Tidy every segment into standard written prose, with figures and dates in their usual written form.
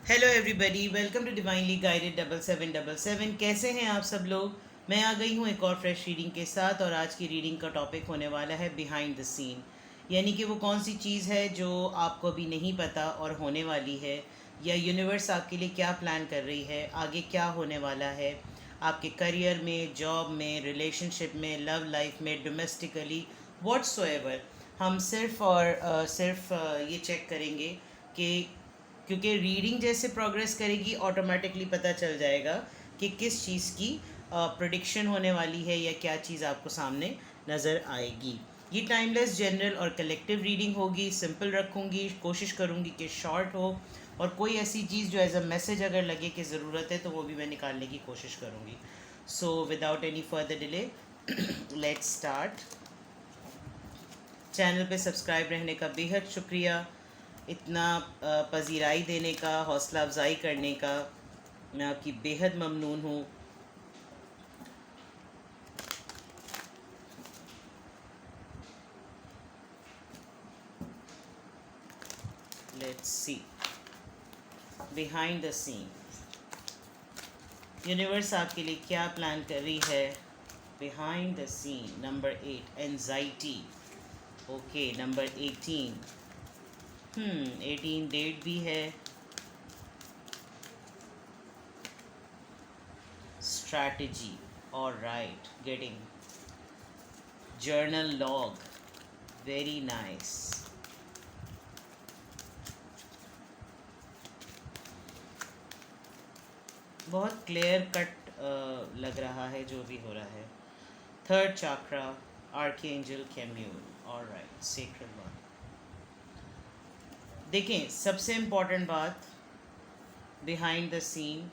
Hello everybody, welcome to divinely guided 7777। कैसे हैं आप सब लोग। मैं आ गई हूँ एक और फ्रेश रीडिंग के साथ, और आज की रीडिंग का टॉपिक होने वाला है बिहाइंड द सीन। यानी कि वो कौन सी चीज़ है जो आपको अभी नहीं पता और होने वाली है, या यूनिवर्स आपके लिए क्या प्लान कर रही है, आगे क्या होने वाला है आपके करियर में, जॉब में, रिलेशनशिप में, लव लाइफ में, डोमेस्टिकली, व्हाट्सोएवर। हम सिर्फ और सिर्फ ये चेक करेंगे कि, क्योंकि रीडिंग जैसे प्रोग्रेस करेगी ऑटोमेटिकली पता चल जाएगा कि किस चीज़ की प्रिडिक्शन होने वाली है, या क्या चीज़ आपको सामने नज़र आएगी। ये टाइमलेस, जनरल और कलेक्टिव रीडिंग होगी। सिंपल रखूँगी, कोशिश करूँगी कि शॉर्ट हो, और कोई ऐसी चीज़ जो एज अ मैसेज अगर लगे कि ज़रूरत है तो वो भी मैं निकालने की कोशिश करूँगी। So without any further delay let's start. Channel पे सब्सक्राइब रहने का बेहद शुक्रिया। इतना पजीराई देने का, हौसला अफजाई करने का मैं आपकी बेहद ममनून हूँ। Let's see behind the scene, universe आपके लिए क्या प्लान कर रही है। Behind the scene number 8, anxiety. Okay, number 18, 18 date भी है। Strategy, alright, getting journal log, very nice. बहुत क्लियर कट लग रहा है जो भी हो रहा है। Third chakra, archangel Chamuel, alright, sacred one. देखें, सबसे इम्पोर्टेंट बात behind the scene,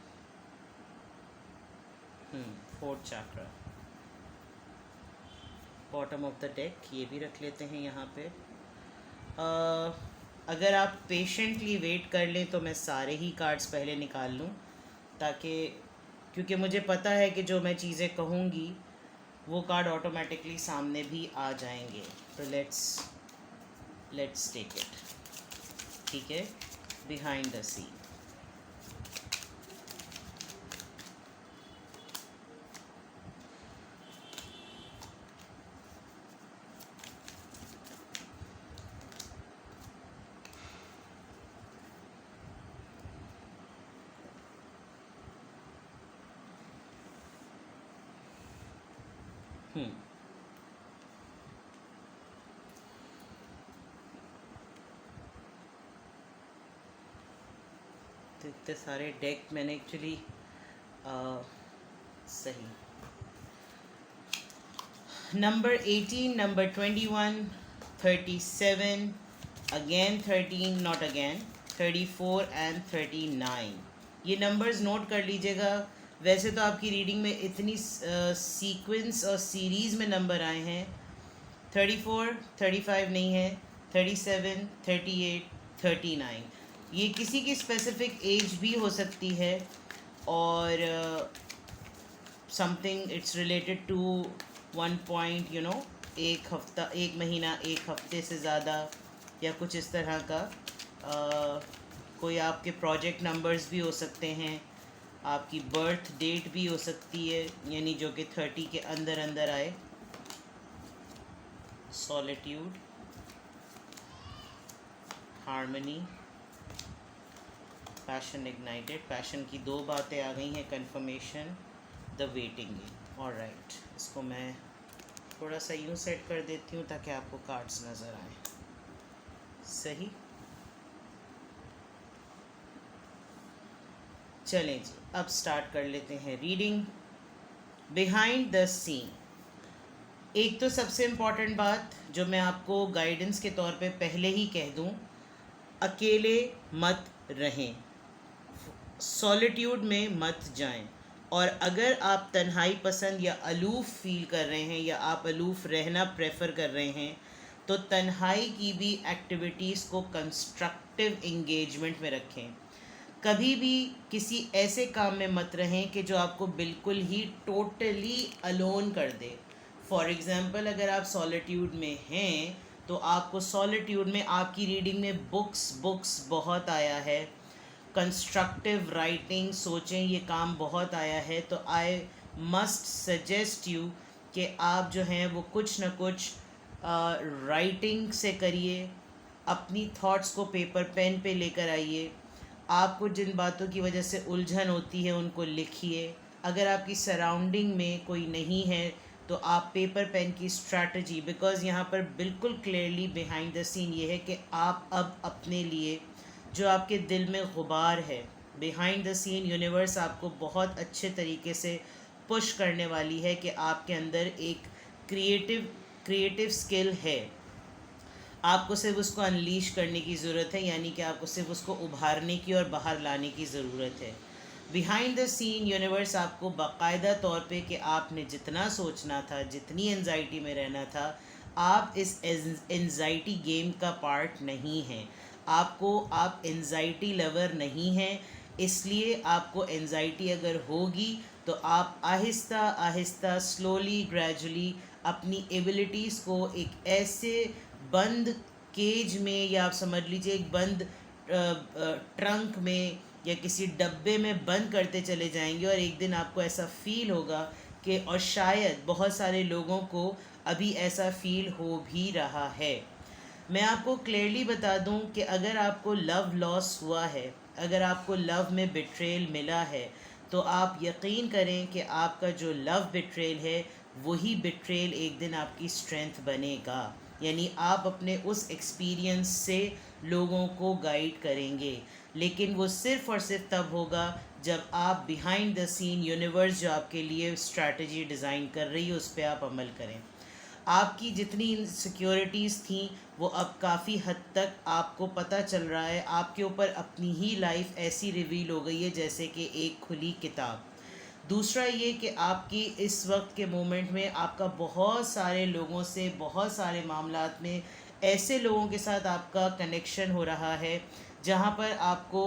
fourth chakra, bottom of the deck, ये भी रख लेते हैं यहाँ पे। अगर आप पेशेंटली वेट कर लें तो मैं सारे ही कार्ड्स पहले निकाल लूँ, ताकि, क्योंकि मुझे पता है कि जो मैं चीज़ें कहूँगी वो कार्ड ऑटोमेटिकली सामने भी आ जाएंगे। तो लेट्स टेक इट। ठीक है, बिहाइंड द सीन। तो इतने सारे डेक मैंने एक्चुअली सही, number 18, number 21, 37, again 13, not again 34 and 39। ये नंबर्स नोट कर लीजिएगा। वैसे तो आपकी रीडिंग में इतनी सीक्वेंस और सीरीज़ में नंबर आए हैं। 34, 35 नहीं है, 37, 38, 39। ये किसी की स्पेसिफिक एज भी हो सकती है, और something it's related to 1 point, एक हफ्ता, एक महीना, एक हफ्ते से ज़्यादा, या कुछ इस तरह का। कोई आपके प्रोजेक्ट नंबर्स भी हो सकते हैं, आपकी बर्थ डेट भी हो सकती है, यानी जो कि 30 के अंदर अंदर आए। Solitude, harmony, passion ignited. Passion की दो बातें आ गई हैं, confirmation, the waiting game. Alright, इसको मैं थोड़ा सा यूँ सेट कर देती हूँ ताकि आपको कार्ड्स नज़र आए। सही, चलें जी, अब स्टार्ट कर लेते हैं रीडिंग। बिहाइंड द सीन, एक तो सबसे इम्पॉर्टेंट बात जो मैं आपको गाइडेंस के तौर पे पहले ही कह दूं, अकेले मत रहें, सॉलिट्यूड में मत जाएं। और अगर आप तन्हाई पसंद या अलूफ़ फील कर रहे हैं, या आप अलूफ़ रहना प्रेफर कर रहे हैं, तो तन्हाई की भी एक्टिविटीज़ को कंस्ट्रक्टिव इंगेजमेंट में रखें। कभी भी किसी ऐसे काम में मत रहें कि जो आपको बिल्कुल ही टोटली अलोन कर दे। फॉर एग्ज़ाम्पल, अगर आप सॉलिट्यूड में हैं तो आपको सॉलिट्यूड में, आपकी रीडिंग में बुक्स बहुत आया है, कंस्ट्रक्टिव राइटिंग सोचें, ये काम बहुत आया है, तो आई मस्ट सजेस्ट यू कि आप जो हैं वो कुछ ना कुछ राइटिंग से करिए, अपनी थॉट्स को पेपर पेन पे लेकर आइए, आपको जिन बातों की वजह से उलझन होती है उनको लिखिए। अगर आपकी सराउंडिंग में कोई नहीं है तो आप पेपर पेन की स्ट्रैटेजी, बिकॉज़ यहाँ पर बिल्कुल क्लियरली बिहाइंड द सीन ये है कि आप अब अपने लिए जो आपके दिल में गुबार है, बिहाइंड द सीन यूनिवर्स आपको बहुत अच्छे तरीके से पुश करने वाली है कि आपके अंदर एक क्रिएटिव स्किल है, आपको सिर्फ उसको अनलीश करने की ज़रूरत है, यानी कि आपको सिर्फ उसको उभारने की और बाहर लाने की ज़रूरत है। बिहाइंड द सीन यूनिवर्स आपको बाकायदा तौर पे कि आपने जितना सोचना था, जितनी एनजाइटी में रहना था, आप इस एनजाइटी गेम का पार्ट नहीं हैं। आप एनजाइटी लवर नहीं हैं, इसलिए आपको एनजाइटी अगर होगी तो आप आहिस्ता आहिस्ता स्लोली ग्रेजुअली अपनी एबिलिटीज़ को एक ऐसे बंद केज में, या आप समझ लीजिए एक बंद ट्रंक में या किसी डब्बे में बंद करते चले जाएंगे, और एक दिन आपको ऐसा फील होगा कि, और शायद बहुत सारे लोगों को अभी ऐसा फील हो भी रहा है। मैं आपको क्लियरली बता दूं कि अगर आपको लव लॉस हुआ है, अगर आपको लव में बिट्रेल मिला है, तो आप यकीन करें कि आपका जो लव बिट्रेल है वही बिट्रेल एक दिन आपकी स्ट्रेंथ बनेगा। यानी आप अपने उस एक्सपीरियंस से लोगों को गाइड करेंगे, लेकिन वो सिर्फ़ और सिर्फ तब होगा जब आप बिहाइंड द सीन यूनिवर्स जो आपके लिए स्ट्रैटेजी डिज़ाइन कर रही है उस पर आप अमल करें। आपकी जितनी इनसिक्योरिटीज़ थी वो अब काफ़ी हद तक आपको पता चल रहा है, आपके ऊपर अपनी ही लाइफ ऐसी रिवील हो गई है जैसे कि एक खुली किताब। दूसरा ये कि आपकी इस वक्त के मोमेंट में आपका बहुत सारे लोगों से, बहुत सारे मामलात में ऐसे लोगों के साथ आपका कनेक्शन हो रहा है जहाँ पर आपको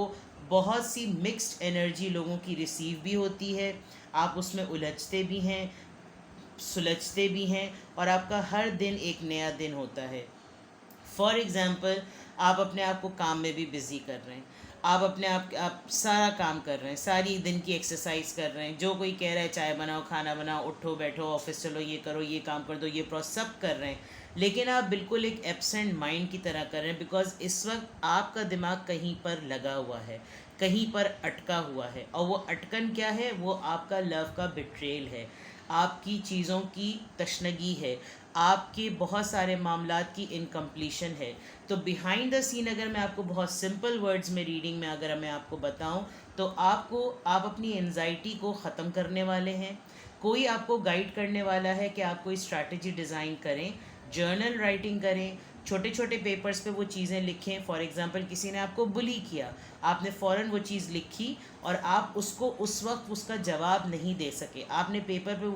बहुत सी मिक्स्ड एनर्जी लोगों की रिसीव भी होती है, आप उसमें उलझते भी हैं, सुलझते भी हैं, और आपका हर दिन एक नया दिन होता है। फॉर एग्ज़ाम्पल, आप अपने आप को काम में भी बिज़ी कर रहे हैं, आप सारा काम कर रहे हैं, सारी दिन की एक्सरसाइज कर रहे हैं, जो कोई कह रहा है चाय बनाओ, खाना बनाओ, उठो बैठो, ऑफिस चलो, ये करो, ये काम कर दो, ये प्रोसेस सब कर रहे हैं, लेकिन आप बिल्कुल एक एब्सेंट माइंड की तरह कर रहे हैं, बिकॉज़ इस वक्त आपका दिमाग कहीं पर लगा हुआ है, कहीं पर अटका हुआ है, और वो अटकन क्या है? वो आपका लव का बिट्रेल है, आपकी चीज़ों की तशनगी है, आपके बहुत सारे मामलात की इनकम्प्लीशन है। तो बिहाइंड द सीन अगर मैं आपको बहुत सिंपल वर्ड्स में रीडिंग में अगर मैं आपको बताऊं, तो आप अपनी एनजाइटी को ख़त्म करने वाले हैं, कोई आपको गाइड करने वाला है कि आप कोई स्ट्रैटेजी डिज़ाइन करें, जर्नल राइटिंग करें, छोटे छोटे पेपर्स पे वो चीज़ें लिखें। फॉर एग्ज़ाम्पल, किसी ने आपको बुली किया, आपने फ़ौरन वो चीज़ लिखी और आप उसको उस वक्त उसका जवाब नहीं दे सके, आपने पेपर पे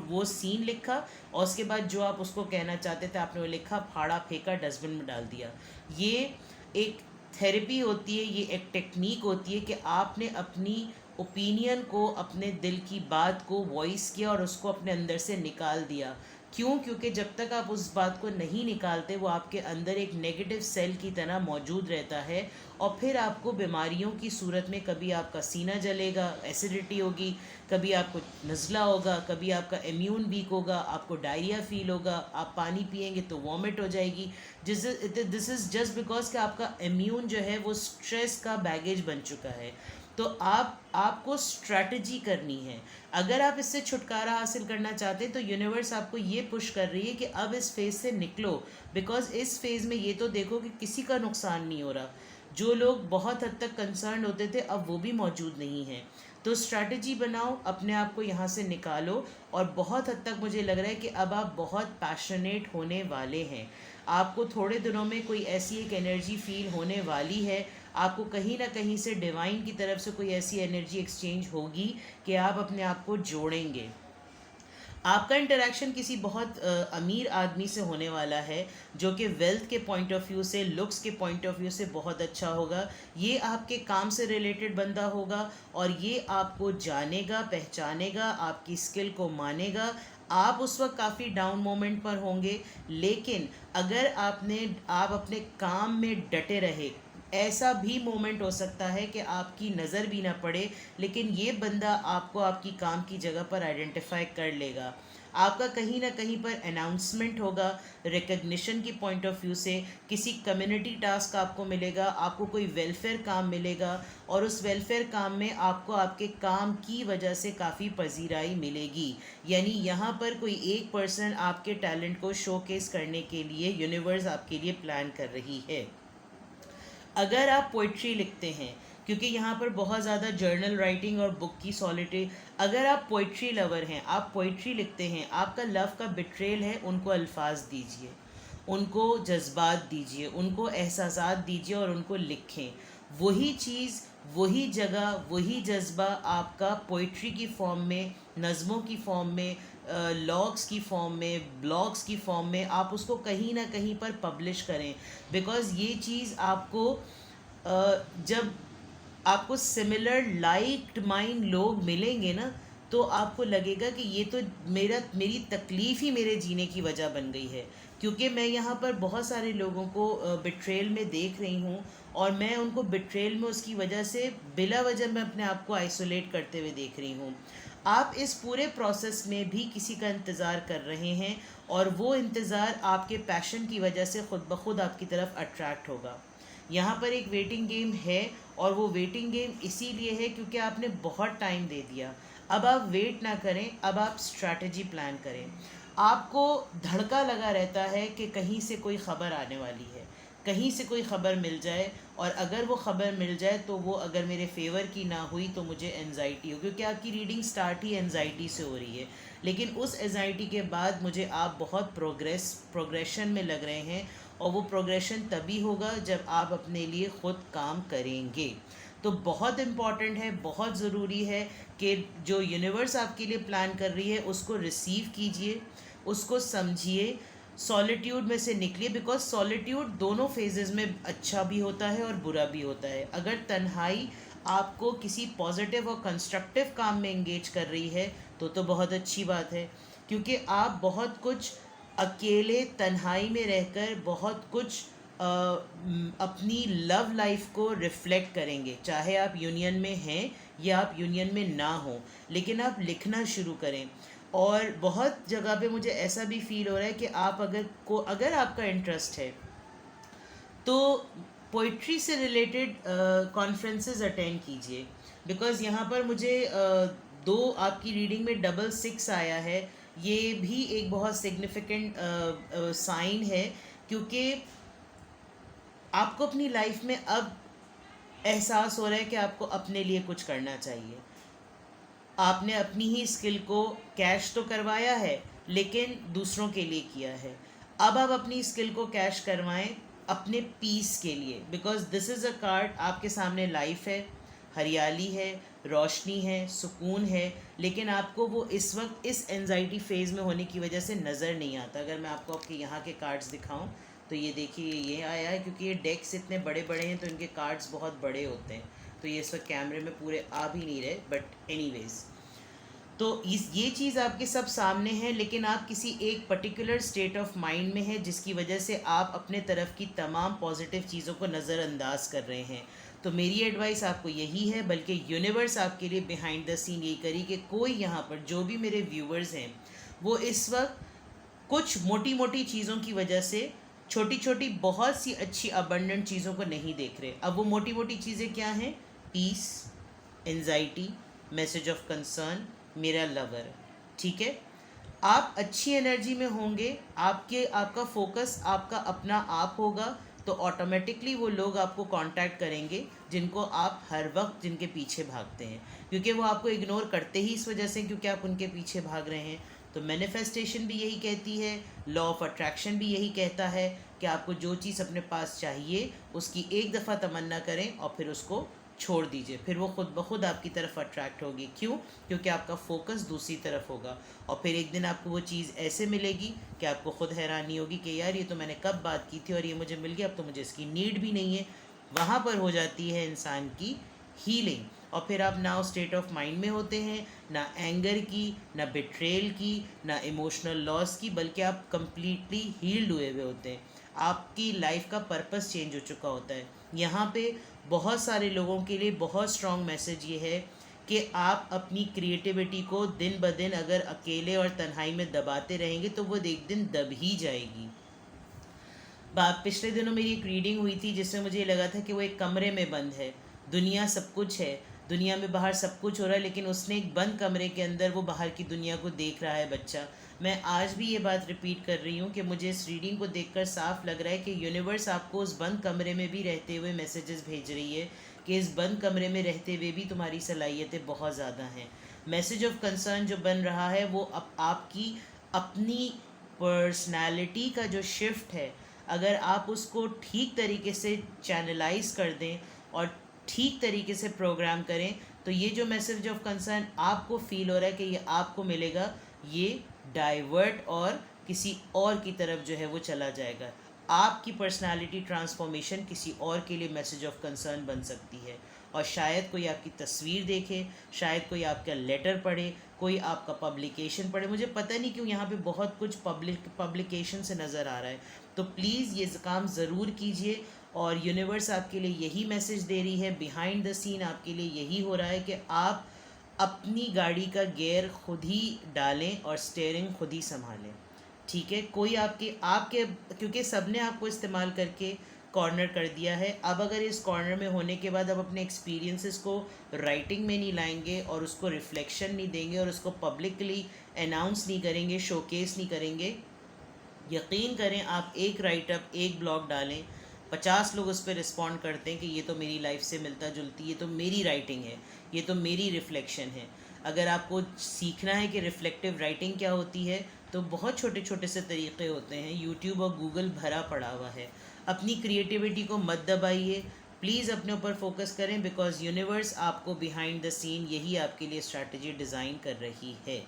वो सीन लिखा, और उसके बाद जो आप उसको कहना चाहते थे आपने वो लिखा, फाड़ा, फेंका, डस्टबिन में डाल दिया। ये एक थेरेपी होती है, ये एक टेक्निक होती है कि आपने अपनी ओपिनियन को, अपने दिल की बात को वॉइस किया और उसको अपने अंदर से निकाल दिया। क्यों? क्योंकि जब तक आप उस बात को नहीं निकालते वो आपके अंदर एक नेगेटिव सेल की तरह मौजूद रहता है, और फिर आपको बीमारियों की सूरत में कभी आपका सीना जलेगा, एसिडिटी होगी, कभी आपको नज़ला होगा, कभी आपका इम्यून वीक होगा, आपको डायरिया फील होगा, आप पानी पिएंगे तो वॉमिट हो जाएगी। दिस इज़ जस्ट बिकॉज कि आपका इम्यून जो है वो स्ट्रेस का बैगेज बन चुका है। तो आपको स्ट्रैटेजी करनी है। अगर आप इससे छुटकारा हासिल करना चाहते हैं तो यूनिवर्स आपको ये पुश कर रही है कि अब इस फेज़ से निकलो, बिकॉज़ इस फेज़ में ये तो देखो कि किसी का नुकसान नहीं हो रहा, जो लोग बहुत हद तक कंसर्न होते थे अब वो भी मौजूद नहीं हैं। तो स्ट्रैटेजी बनाओ, अपने आप को यहाँ से निकालो, और बहुत हद तक मुझे लग रहा है कि अब आप बहुत पैशनेट होने वाले हैं। आपको थोड़े दिनों में कोई ऐसी एक एनर्जी फील होने वाली है, आपको कहीं ना कहीं से डिवाइन की तरफ से कोई ऐसी एनर्जी एक्सचेंज होगी कि आप अपने आप को जोड़ेंगे। आपका इंटरेक्शन किसी बहुत अमीर आदमी से होने वाला है, जो कि वेल्थ के पॉइंट ऑफ व्यू से, लुक्स के पॉइंट ऑफ व्यू से बहुत अच्छा होगा। ये आपके काम से रिलेटेड बंदा होगा, और ये आपको जानेगा, पहचानेगा, आपकी स्किल को मानेगा। आप उस वक्त काफ़ी डाउन मोमेंट पर होंगे, लेकिन अगर आप अपने काम में डटे रहे, ऐसा भी मोमेंट हो सकता है कि आपकी नज़र भी ना पड़े, लेकिन ये बंदा आपको आपकी काम की जगह पर आइडेंटिफाई कर लेगा। आपका कहीं ना कहीं पर अनाउंसमेंट होगा, रिकग्निशन की पॉइंट ऑफ व्यू से किसी कम्युनिटी टास्क आपको मिलेगा, आपको कोई वेलफेयर काम मिलेगा, और उस वेलफेयर काम में आपको आपके काम की वजह से काफ़ी पजीराई मिलेगी। यानी यहाँ पर कोई एक पर्सन आपके टैलेंट को शोकेस करने के लिए यूनिवर्स आपके लिए प्लान कर रही है। अगर आप पोइट्री लिखते हैं, क्योंकि यहाँ पर बहुत ज़्यादा जर्नल राइटिंग और बुक की सॉलिटी, अगर आप पोइट्री लवर हैं, आप पोइट्री लिखते हैं, आपका लव का बिट्रेल है, उनको अल्फाज दीजिए, उनको जज्बात दीजिए, उनको एहसासात दीजिए और उनको लिखें। वही चीज़, वही जगह, वही जज्बा आपका पोइट्री की फॉर्म में, नज़मों की फॉर्म में, लॉग्स की फॉर्म में, ब्लॉग्स की फॉर्म में आप उसको कहीं ना कहीं पर पब्लिश करें। बिकॉज़ ये चीज़ आपको जब आपको सिमिलर लाइक्ड माइंड लोग मिलेंगे ना, तो आपको लगेगा कि ये तो मेरी तकलीफ़ ही मेरे जीने की वजह बन गई है। क्योंकि मैं यहाँ पर बहुत सारे लोगों को बिट्रेल में देख रही हूँ, और मैं उनको बिट्रेल में उसकी वजह से बिला वजह मैं अपने आप को आइसोलेट करते हुए देख रही हूँ। आप इस पूरे प्रोसेस में भी किसी का इंतज़ार कर रहे हैं, और वो इंतज़ार आपके पैशन की वजह से ख़ुद ब खुद आपकी तरफ अट्रैक्ट होगा। यहाँ पर एक वेटिंग गेम है, और वो वेटिंग गेम इसीलिए है क्योंकि आपने बहुत टाइम दे दिया। अब आप वेट ना करें, अब आप स्ट्रैटेजी प्लान करें। आपको धड़का लगा रहता है कि कहीं से कोई ख़बर आने वाली है, कहीं से कोई ख़बर मिल जाए, और अगर वो ख़बर मिल जाए तो वो अगर मेरे फेवर की ना हुई तो मुझे एनजाइटी हो, क्योंकि आपकी रीडिंग स्टार्ट ही एनजाइटी से हो रही है। लेकिन उस एनजाइटी के बाद मुझे आप बहुत प्रोग्रेशन में लग रहे हैं, और वो प्रोग्रेशन तभी होगा जब आप अपने लिए ख़ुद काम करेंगे। तो बहुत इम्पॉर्टेंट है, बहुत ज़रूरी है कि जो यूनिवर्स आपके लिए प्लान कर रही है उसको रिसीव कीजिए, उसको समझिए, सॉलिट्यूड में से निकलिए। बिकॉज सॉलिट्यूड दोनों फेजेस में अच्छा भी होता है और बुरा भी होता है। अगर तन्हाई आपको किसी पॉजिटिव और कंस्ट्रक्टिव काम में इंगेज कर रही है तो बहुत अच्छी बात है, क्योंकि आप बहुत कुछ अकेले तन्हाई में रहकर बहुत कुछ अपनी लव लाइफ को रिफ्लेक्ट करेंगे। चाहे आप यूनियन में हैं या आप यूनियन में ना हो, लेकिन आप लिखना शुरू करें। और बहुत जगह पे मुझे ऐसा भी फील हो रहा है कि आप अगर आपका इंटरेस्ट है तो पोइट्री से रिलेटेड कॉन्फ्रेंसेस अटेंड कीजिए। बिकॉज़ यहाँ पर मुझे दो आपकी रीडिंग में 666 आया है। ये भी एक बहुत सिग्निफिकेंट साइन है, क्योंकि आपको अपनी लाइफ में अब एहसास हो रहा है कि आपको अपने लिए कुछ करना चाहिए। आपने अपनी ही स्किल को कैश तो करवाया है, लेकिन दूसरों के लिए किया है। अब आप अपनी स्किल को कैश करवाएं अपने पीस के लिए। Because this is a card, आपके सामने लाइफ है, हरियाली है, रोशनी है, सुकून है, लेकिन आपको वो इस वक्त इस एंजाइटी फेज़ में होने की वजह से नज़र नहीं आता। अगर मैं आपको आपके यहाँ के कार्ड्स दिखाऊं तो ये देखिए, ये आया है, क्योंकि ये डेक्स इतने बड़े बड़े हैं तो इनके कार्ड्स बहुत बड़े होते हैं, तो ये इस वक्त कैमरे में पूरे आ भी नहीं रहे, बट एनीवेज। तो ये चीज़ आपके सब सामने है, लेकिन आप किसी एक पर्टिकुलर स्टेट ऑफ माइंड में है जिसकी वजह से आप अपने तरफ की तमाम पॉजिटिव चीज़ों को नज़रअंदाज कर रहे हैं। तो मेरी एडवाइस आपको यही है, बल्कि यूनिवर्स आपके लिए बिहाइंड द सीन यही करी कि कोई यहाँ पर जो भी मेरे व्यूवर्स हैं वो इस वक्त कुछ मोटी मोटी चीज़ों की वजह से छोटी छोटी बहुत सी अच्छी अबंडेंट चीज़ों को नहीं देख रहे। अब वो मोटी मोटी चीज़ें क्या हैं? Peace, anxiety, message of concern, मेरा लवर। ठीक है, आप अच्छी एनर्जी में होंगे, आपका फोकस आपका अपना आप होगा, तो ऑटोमेटिकली वो लोग आपको कांटेक्ट करेंगे जिनको आप हर वक्त जिनके पीछे भागते हैं, क्योंकि वो आपको इग्नोर करते ही इस वजह से क्योंकि आप उनके पीछे भाग रहे हैं। तो मैनिफेस्टेशन भी यही कहती है, लॉ ऑफ अट्रैक्शन भी यही कहता है कि आपको जो चीज़ अपने पास चाहिए उसकी एक दफ़ा तमन्ना करें और फिर उसको छोड़ दीजिए, फिर वो खुद ब खुद आपकी तरफ अट्रैक्ट होगी। क्यों? क्योंकि आपका फोकस दूसरी तरफ होगा, और फिर एक दिन आपको वो चीज़ ऐसे मिलेगी कि आपको खुद हैरानी होगी कि यार ये तो मैंने कब बात की थी और ये मुझे मिल गया, अब तो मुझे इसकी नीड भी नहीं है। वहाँ पर हो जाती है इंसान की हीलिंग, और फिर आप ना स्टेट ऑफ माइंड में होते हैं, ना एंगर की, ना बिट्रेल की, ना इमोशनल लॉस की, बल्कि आप कम्प्लीटली हील्ड हुए हुए होते हैं। आपकी लाइफ का पर्पस चेंज हो चुका होता है। यहाँ पे बहुत सारे लोगों के लिए बहुत स्ट्रॉन्ग मैसेज ये है कि आप अपनी क्रिएटिविटी को दिन ब दिन अगर अकेले और तन्हाई में दबाते रहेंगे तो वो एक दिन दब ही जाएगी। पिछले दिनों मेरी एक रीडिंग हुई थी जिसमें मुझे लगा था कि वो एक कमरे में बंद है, दुनिया सब कुछ है, दुनिया में बाहर सब कुछ हो रहा है, लेकिन उसने एक बंद कमरे के अंदर वो बाहर की दुनिया को देख रहा है बच्चा। मैं आज भी ये बात रिपीट कर रही हूँ कि मुझे इस रीडिंग को देखकर साफ लग रहा है कि यूनिवर्स आपको उस बंद कमरे में भी रहते हुए मैसेजेस भेज रही है कि इस बंद कमरे में रहते हुए भी तुम्हारी सलाहियतें बहुत ज़्यादा हैं। मैसेज ऑफ कंसर्न जो बन रहा है वो आपकी अपनी पर्सनैलिटी का जो शिफ्ट है, अगर आप उसको ठीक तरीके से चैनलाइज कर दें और ठीक तरीके से प्रोग्राम करें तो ये जो मैसेज ऑफ कंसर्न आपको फील हो रहा है कि ये आपको मिलेगा, ये डाइवर्ट और किसी और की तरफ जो है वो चला जाएगा। आपकी पर्सनालिटी ट्रांसफॉर्मेशन किसी और के लिए मैसेज ऑफ कंसर्न बन सकती है और शायद कोई आपकी तस्वीर देखे, शायद कोई आपका लेटर पढ़े, कोई आपका पब्लिकेशन पढ़े। मुझे पता नहीं क्यों यहाँ पे बहुत कुछ पब्लिकेशन से नज़र आ रहा है। तो प्लीज़ ये काम ज़रूर कीजिए और यूनिवर्स आपके लिए यही मैसेज दे रही है, बिहाइंड द सीन आपके लिए यही हो रहा है कि आप अपनी गाड़ी का गियर खुद ही डालें और स्टीयरिंग खुद ही संभालें। ठीक है, कोई आपके आपके क्योंकि सब ने आपको इस्तेमाल करके कॉर्नर कर दिया है। अब अगर इस कॉर्नर में होने के बाद अब अपने एक्सपीरियंसेस को राइटिंग में नहीं लाएंगे और उसको रिफ्लेक्शन नहीं देंगे और उसको पब्लिकली अनाउंस नहीं करेंगे, शोकेस नहीं करेंगे, यकीन करें आप एक राइटअप एक ब्लॉग डालें, 50 लोग उस पर रिस्पॉन्ड करते हैं कि ये तो मेरी लाइफ से मिलता जुलती, ये तो मेरी राइटिंग है, ये तो मेरी रिफ्लेक्शन है। अगर आपको सीखना है कि रिफ्लेक्टिव राइटिंग क्या होती है तो बहुत छोटे छोटे से तरीक़े होते हैं, यूट्यूब और गूगल भरा पड़ा हुआ है। अपनी क्रिएटिविटी को मत दबाइए, प्लीज़ अपने ऊपर फोकस करें, बिकॉज यूनिवर्स आपको बिहाइंड द सीन यही आपके लिए स्ट्रैटेजी डिज़ाइन कर रही है।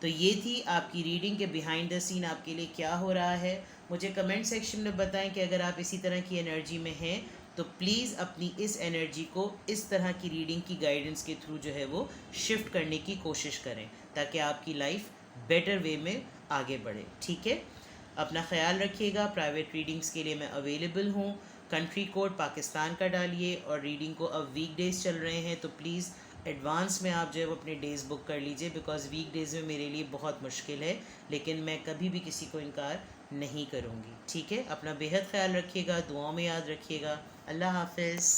तो ये थी आपकी रीडिंग के बिहाइंड द सीन आपके लिए क्या हो रहा है। मुझे कमेंट सेक्शन में बताएं कि अगर आप इसी तरह की एनर्जी में हैं तो प्लीज़ अपनी इस एनर्जी को इस तरह की रीडिंग की गाइडेंस के थ्रू जो है वो शिफ्ट करने की कोशिश करें ताकि आपकी लाइफ बेटर वे में आगे बढ़े। ठीक है, अपना ख्याल रखिएगा। प्राइवेट रीडिंग्स के लिए मैं अवेलेबल हूँ। कंट्री कोड पाकिस्तान का डालिए और रीडिंग को अब वीकडेज़ चल रहे हैं तो प्लीज़ एडवांस में आप जो है वो अपने डेज़ बुक कर लीजिए, बिकॉज़ वीकडेज़ में मेरे लिए बहुत मुश्किल है, लेकिन मैं कभी भी किसी को इनकार नहीं करूँगी। ठीक है, अपना बेहद ख्याल रखिएगा, दुआओं में याद रखिएगा। अल्लाह हाफ़िज़।